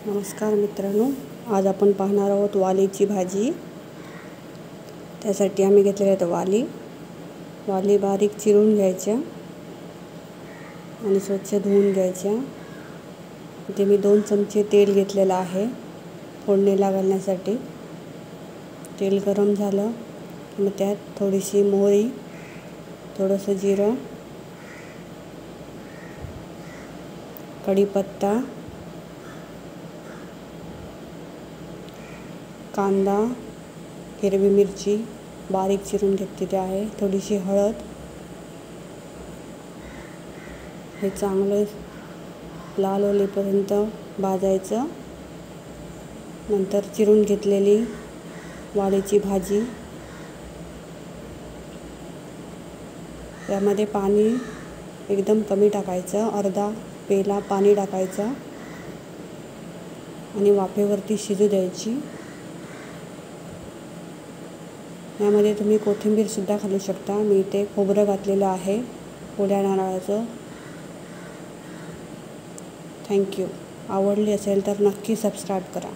नमस्कार मित्रांनो, आज आपण पाहणार आहोत वालीची भाजी। त्यासाठी आम्ही घेतलेले आहेत वाली बारीक चिरून घ्यायच्या आणि स्वच्छ धुवून घ्यायच्या। इथे मी 2 चमचे तेल घेतलेलं आहे फोडणीला घालण्यासाठी। तेल गरम झालं की मग त्यात थोडीशी मोहरी, थोडंसं जिरं, कढीपत्ता, कांदा, हिरवी मिरची बारीक चिरून घेतलेली आहे, थोडीशी हळद, हे चांगलं लाल होईपर्यंत भाजायचं। नंतर चिरून घेतलेली वालीची भाजी, यामध्ये पाणी एकदम कमी टाकायचं, अर्धा पेला पाणी टाकायचं आणि वाफेवरती शिजू द्यायची। यामध्ये तुम्ही कोथिंबीर सुद्धा घालू शकता। मी इथे खोबरं घातलेलं आहे, ओल्या नारळाचं। थँक्यू। आवडली असेल तर नक्की सबस्क्राईब करा।